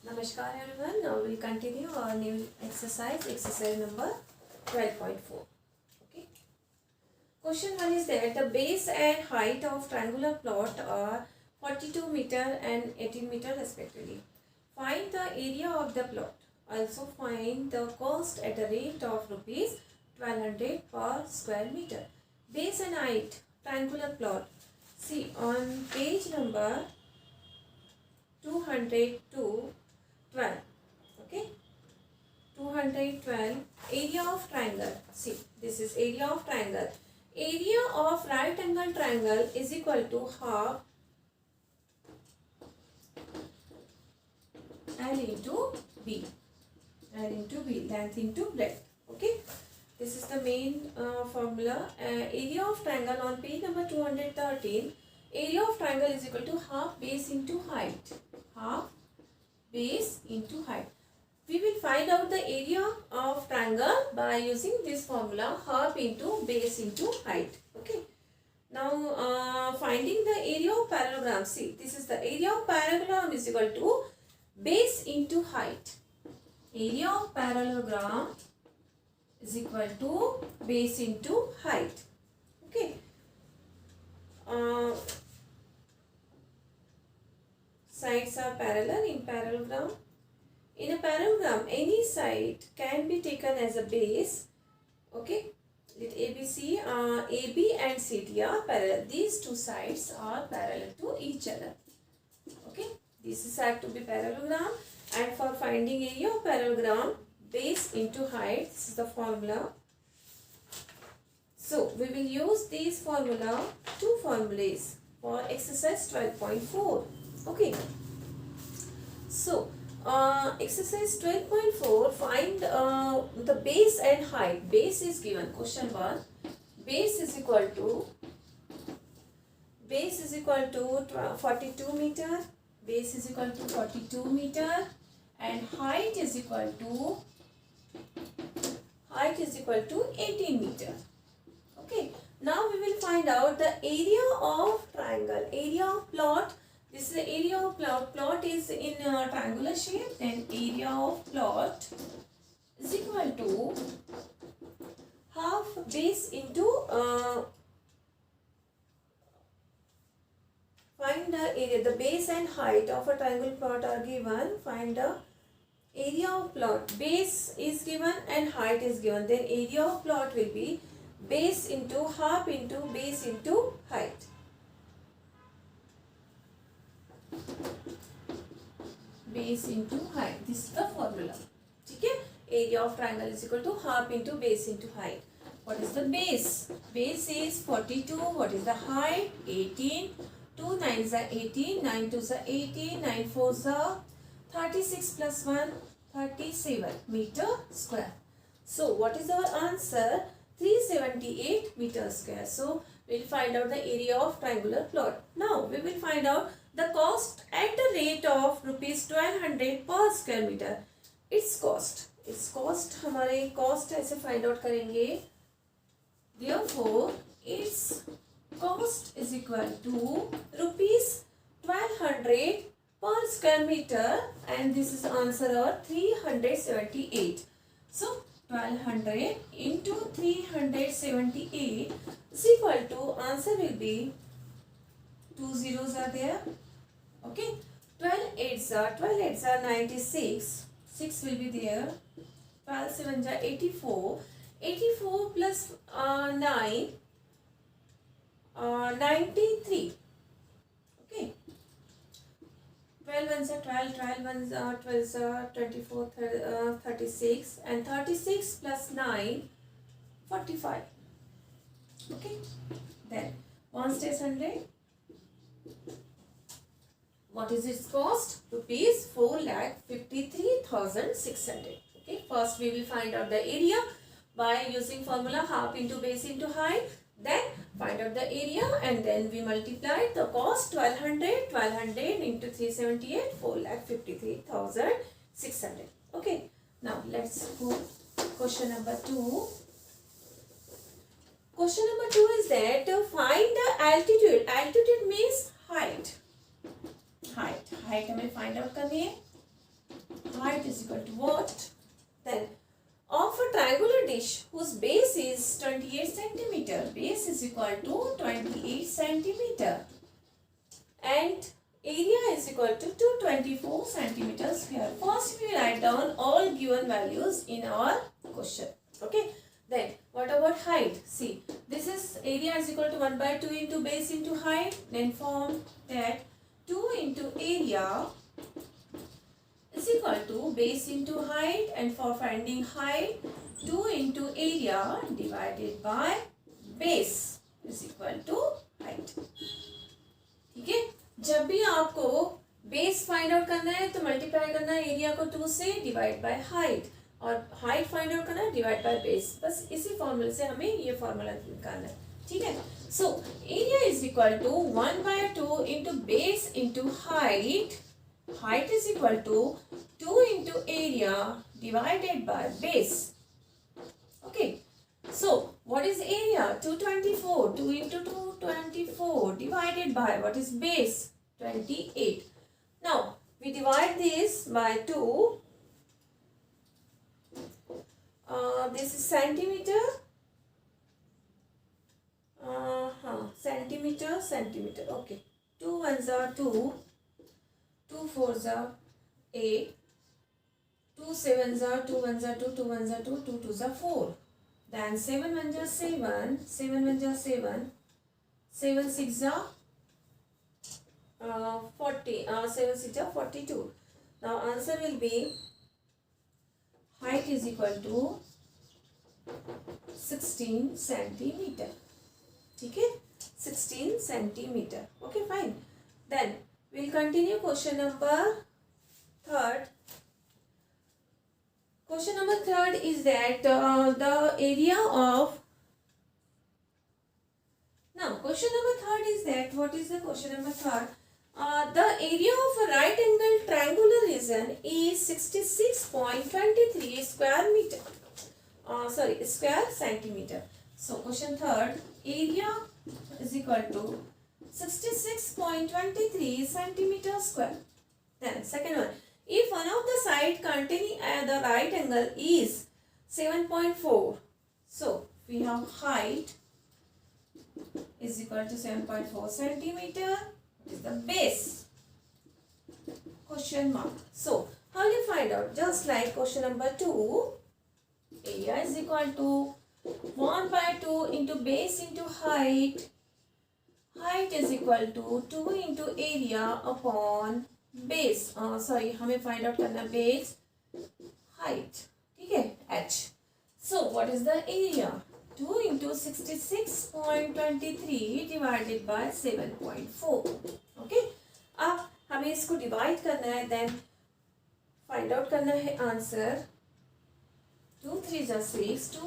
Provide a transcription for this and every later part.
Namaskar everyone. Now we'll continue our new exercise number 12.4. Okay. Question 1 is that the base and height of triangular plot are 42 meter and 18 meter respectively. Find the area of the plot. Also find the cost at the rate of rupees 1200 per square meter. Base and height triangular plot. See on page number 212. Okay, 212 area of triangle. See, this is area of triangle. Area of right angle triangle is equal to half L into B. L into B, length into breadth. Okay, this is the main formula. Area of triangle on page number 213. Area of triangle is equal to half base into height. Half base into height. We will find out the area of triangle by using this formula, half into base into height. Okay. Now finding the area of parallelogram. See, this is the area of parallelogram is equal to base into height. Area of parallelogram is equal to base into height. Okay. Sides are parallel in parallelogram. In a parallelogram, any side can be taken as a base. Okay, let ABC, AB and CD are parallel. These two sides are parallel to each other. Okay, this is said to be parallelogram. And for finding area of parallelogram, base into height, this is the formula. So we will use these formula, two formulas for exercise 12.4. Okay, so exercise 12.4, find the base and height. Base is given, question 1. Base is equal to 42 meter. Base is equal to 42 meter and height is equal to 18 meter. Okay, now we will find out the area of triangle, area of plot. This is the area of plot. Plot is in triangular shape. Then area of plot is equal to half base into find the area. The base and height of a triangle plot are given. Find the area of plot. Base is given and height is given. Then area of plot will be base into half into base into height. Base into height. This is the formula. Okay? Area of triangle is equal to half into base into height. What is the base? Base is 42. What is the height? 18. 2 9s are 18. 9 2s are 18. 9 4s are 36 plus 1 37 meter square. So what is our answer? 378 meter square. So we will find out the area of triangular plot. Now we will find out the cost at the rate of rupees 1200 per square meter. Its cost हमारे cost ऐसे find out करेंगे. Therefore its cost is equal to rupees 1200 per square meter and this is answer our 378. So 1200 into 378 is equal to answer will be 2 zeros are there. Okay, 12 8s are 96. 6 will be there. 12 7s are 84. 84 plus 9 93. Okay. 12 ones are 12. 12 ones are 12 are 24. 36 and 36 plus 9 45. Okay. Then 1 stays 100. What is its cost? Rupees 4,53,600. Okay, first we will find out the area by using formula half into base into height. Then find out the area and then we multiply the cost 1200 into 378, 4,53,600. Okay, now let's go question number 2. Question number 2 is that find the altitude. Altitude means height. height हमें find out करनी है. is equal to what? Then of a triangular dish whose base is 28 centimeter, base is equal to 28 centimeter, and area is equal to 224 centimeters square. First we write down all given values in our question. Okay. Then what about height? See, this is area is equal to 1 by 2 into base into height. Then form that 2 into area is equal to base into height, and for finding height 2 into area divided by base is equal to height. ठीक है, जब भी आपको base find out करना है तो multiply करना है एरिया को 2 से, डिवाइड बाय हाइट, और हाइट फाइंड आउट करना है डिवाइड बाय बेस. बस इसी फॉर्मूले से हमें ये फॉर्मूला निकालना है. ठीक है. So area is equal to 1 by 2 into base into height. Height is equal to 2 into area divided by base. Okay. So, what is area? 224. 2 into 224 divided by what is base? 28. Now, we divide this by 2. This is centimeter. Centimeter. Okay. 2 ones are 2. 2 fours are 8, 2 sevens are 2 ones are 2, 2 ones are 2, 2 twos are 4. Then 7 ones are 7, 7 ones are 7, 7 six are 40, 7 six are 42. Now answer will be height is equal to 16 centimeter. Okay, 16 centimeter. Okay, fine. Then we'll continue question number 3rd. Question number 3rd is that the area of... Now, question number 3rd is that, what is the question number 3rd? The area of a right angle triangular region is 66.23 square meter. Square centimeter. So, question 3rd, area is equal to 66.23 centimeter square. Then second one, if one of the side containing the right angle is 7.4, so we have height is equal to 7.4 centimeter. What is the base? Question mark. So how do you find out? Just like question number 2, area is equal to 1 by 2 into base into height. Height is equal to 2 into area upon base. हमें find out करना base height. ठीक है, h. So what is the area? 2 into 66.23 divided by 7.4. Okay. अब हमें इसको divide करना है, then find out करना है answer. 2 3s are 6, 2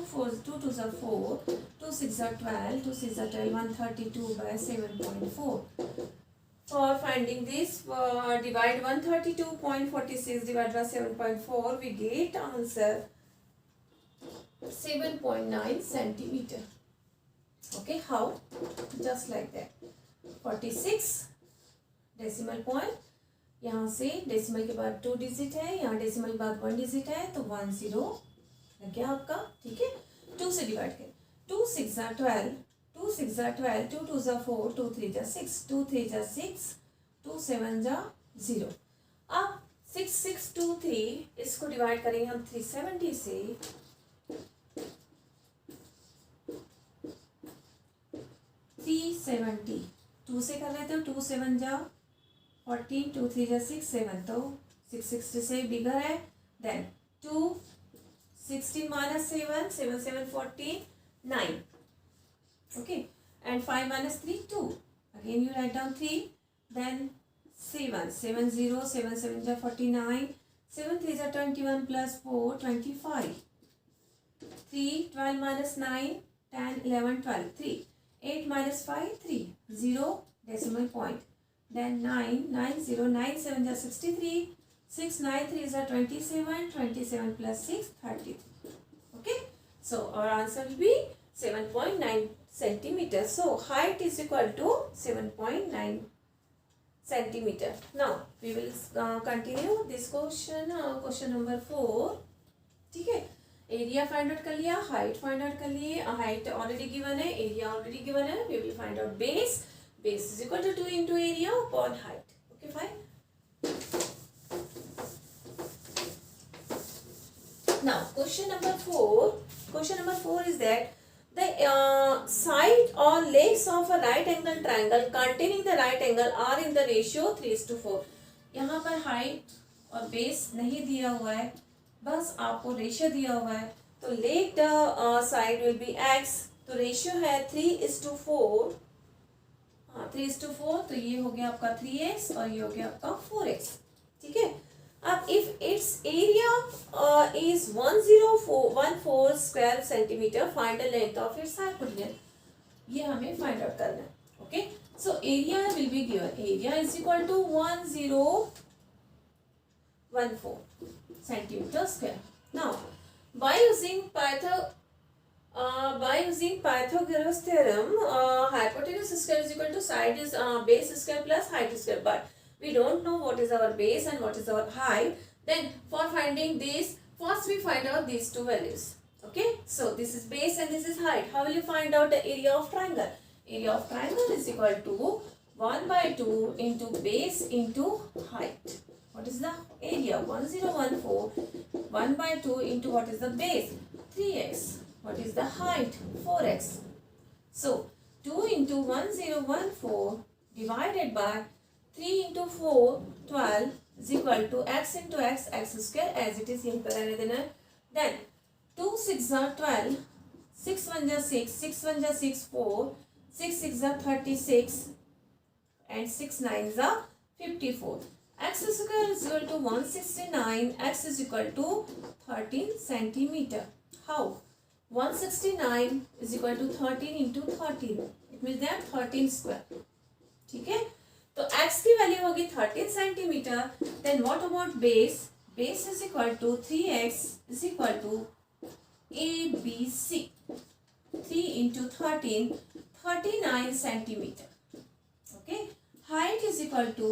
2s are 4, 2 6s are 12, 2 6s are 12, 132 by 7.4. For finding this, divide 132.46 divided by 7.4, we get answer 7.9 centimeter. Okay, how? Just like that. 46 decimal point. यहाँ से decimal के बाद 2 digit है, यहाँ decimal के बाद 1 digit है, तो 10 लग गया आपका. ठीक है, 2 से डिवाइड करें. 2 6 are 12, 2 6 are 12, 2 2s are 4, 2 3s are 6, 2 3s are 6, 2 7s are 0. अब 6 6 2 3 इसको डिवाइड करेंगे हम 370 से. 370 2 से कर लेते हो. 2 7 जा 14, 2 3 जा 6, 7, तो 660 से बिगर है. Then 2 16 minus 7, 7 7 14, 9. Okay, and 5 minus 3, 2. Again you write down 3, then 7, 7 0, 7 7 is 49, 7 3 is 21 plus 4, 25. 3, 12 minus 9, 10, 11, 12, 3. 8 minus 5, 3, 0, decimal point. Then 9, 9 0, 9 7 is 63. 6 9 3 is 27, 27 plus 6, 33. Okay, so our answer will be 7.9 centimeters. So height is equal to 7.9 centimeter. Now we will continue this question. Question number 4. ठीक है, area find out कर लिया, height find out कर लिए. Height already given है, area already given है. We will find out base. Base is equal to 2 into area upon height. Okay fine. Now question number 4. Question number 4 is that the side or legs of a right angle triangle containing the right angle are in the ratio 3:4. यहाँ पर height और base नहीं दिया हुआ है, बस आपको ratio दिया हुआ है. तो leg side will be x. तो रेशियो है 3:4. हाँ 3:4. तो ये हो गया आपका 3x और ये हो गया आपका 4x. ठीक है. अब if its area is 1014 square centimetre, find the length of its hypotenuse. ये हमें फाइंड आउट करना है. Okay, so area will be given. Area is equal to 1014 centimeter square. Now, by using Pythagoras theorem, hypotenuse square is equal to side is base square plus height square. But we don't know what is our base and what is our height. Then, for finding this, first we find out these two values. Okay, so this is base and this is height. How will you find out the area of triangle? Area of triangle is equal to 1/2 into base into height. What is the area? 1014. 1/2 into what is the base? 3x. What is the height? 4x. So 2 into 1014 divided by 3 into 4, 12 is equal to x into x, x square as it is here पर रहने देना. Then 2 6 are 12, 6 1 are 6, 6 1 are 6 4, 6 6 are 36 and 6 9 are 54. X square is equal to 169. X is equal to 13 centimeter. How? 169 is equal to 13 into 13. It means that 13 square. ठीक है. तो x की value होगी 13 centimetre. Then what about base? Base is equal to 3x is equal to ABC. 3 into 13, 39 centimeter. Okay. Height is equal to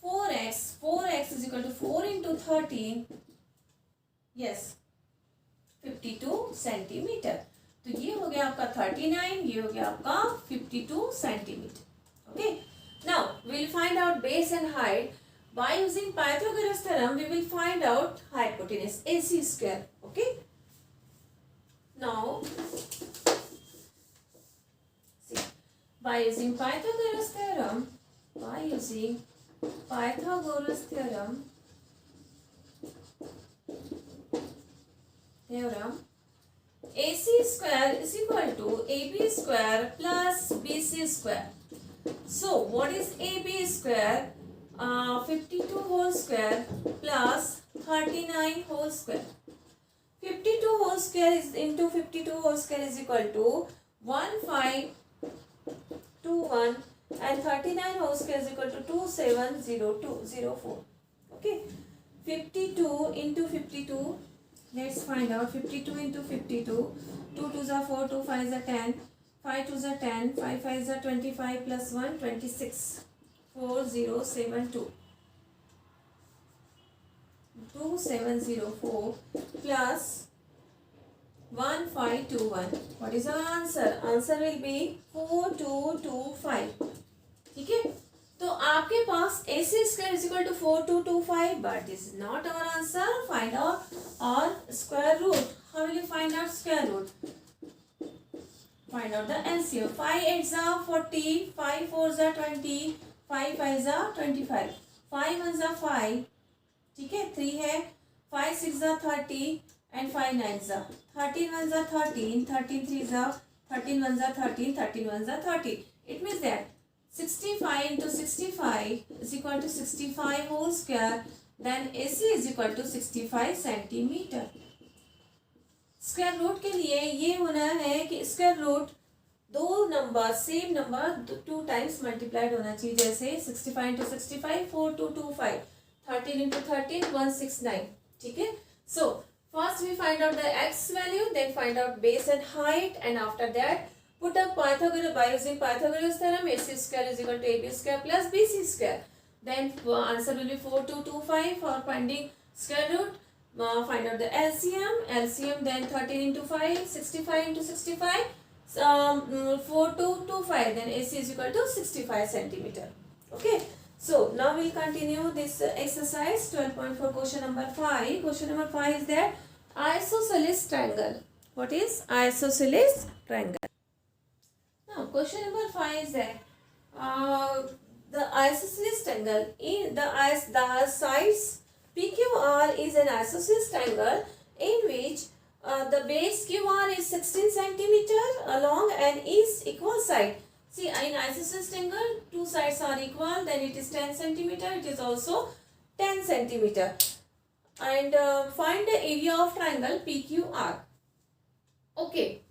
4x. 4x is equal to 4 into 13. Yes, 52 centimetre. तो ये हो गया आपका 39, ये हो गया आपका 52 centimetre. Okay. Now we will find out base and height. By using Pythagoras theorem, we will find out hypotenuse AC square. Okay. Now, see, by using Pythagoras theorem, AC square is equal to AB square plus BC square. So what is AB square? 52 whole square plus 39 whole square. 52 whole square is into 52 whole square is equal to 1521 and 39 whole square is equal to 270204. Okay, 52 into 52. Let's find out 52 into 52. 2 2s are 4, 2 5s are 10, 5 2s are 10, 5 5s are 25 plus 1 26. 4072. 2704 plus 1521. What is our answer? Answer will be 4225. ठीक है, तो आपके पास AC square is equal to 4225, but this is not our answer. Find out our square root. How will you find out square root? Find out the LCM. 5 8s are 40, 5 4s are 20, 5 5s are 25, 5 1s are 5. ठीक है, 3 है, 5 6 are 30 and 5 9s are 13 1s are 13, 13 3s are 13 1s are 13, 13 1s are 30. It means that 65 into 65 is equal to 65 whole square. Then AC is equal to 65 centimeter. Square root के लिए ये होना है कि square root दो number same number 2 times multiplied होना चाहिए. जैसे 65 into 65 4225, 13 into 13 169. ठीक है, so first we find out the x value, then find out base and height, and after that Put up Pythagoras by using Pythagoras theorem. AC square is equal to AB square plus BC square. Then answer will be 4225 for finding square root. Find out the LCM then 13 into 5, 65 into 65, 4225, then AC is equal to 65 centimeter. Okay, so now we'll continue this exercise 12.4 question number 5. Question number 5 is that isosceles triangle. What is isosceles triangle? Now question number 5 is that the isosceles triangle in the sides PQR is an isosceles triangle in which the base QR is 16 centimeter long and is equal side. See, in isosceles triangle, two sides are equal, then it is 10 centimeter, it is also 10 centimeter. And find the area of triangle PQR. Okay,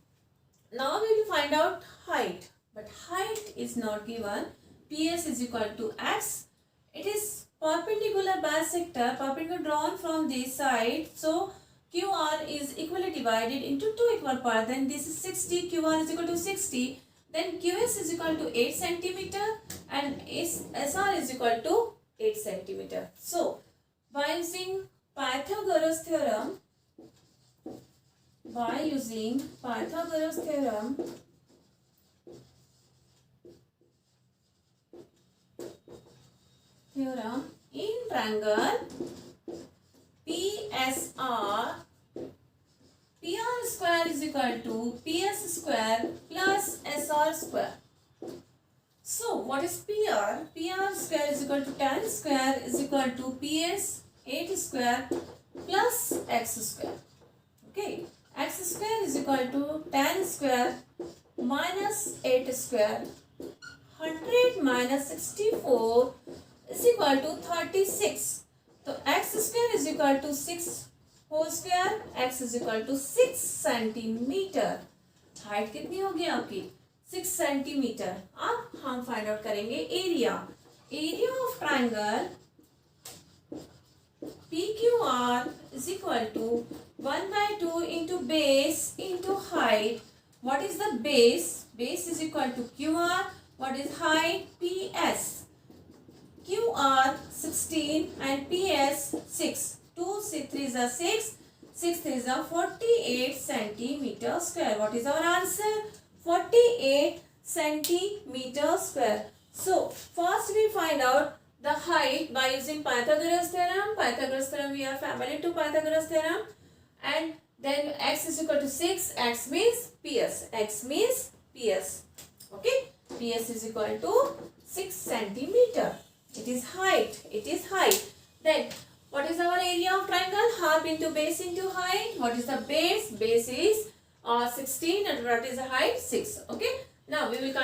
now we will find out height, but height is not given. PS is equal to X. It is perpendicular bisector, perpendicular drawn from this side. So QR is equally divided into two equal parts. Then this is 60, QR is equal to 60. Then QS is equal to 8 centimeter and SR is equal to 8 centimeter. So by using Pythagoras theorem, in triangle PSR, PR square is equal to PS square plus SR square. So what is PR? PR square is equal to 10 square is equal to PS 8 square plus X square. Okay, X square is equal to 10 square minus 8 square. 100 minus 64 is equal to 36. So X square is equal to 6 whole square. X is equal to 6 centimeter. Height कितनी होगी आपकी 6 centimetre. अब हम find out करेंगे area of triangle PQR is equal to 1/2 into base into height. What is the base? Base is equal to QR. What is height? PS. QR 16 and PS 6. 2 3s are 6. 6 3s are 48 centimeter square. What is our answer? 48 centimeter square. So first we find out the height by using Pythagoras theorem. Pythagoras theorem, we are familiar to Pythagoras theorem. And then x is equal to 6. X means PS. X means PS. Okay. PS is equal to 6 centimeter. It is height. It is height. Then what is our area of triangle? Half into base into height. What is the base? Base is 16 and what is the height? 6. Okay. Now we will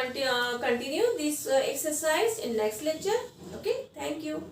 continue this exercise in next lecture. Okay. Thank you.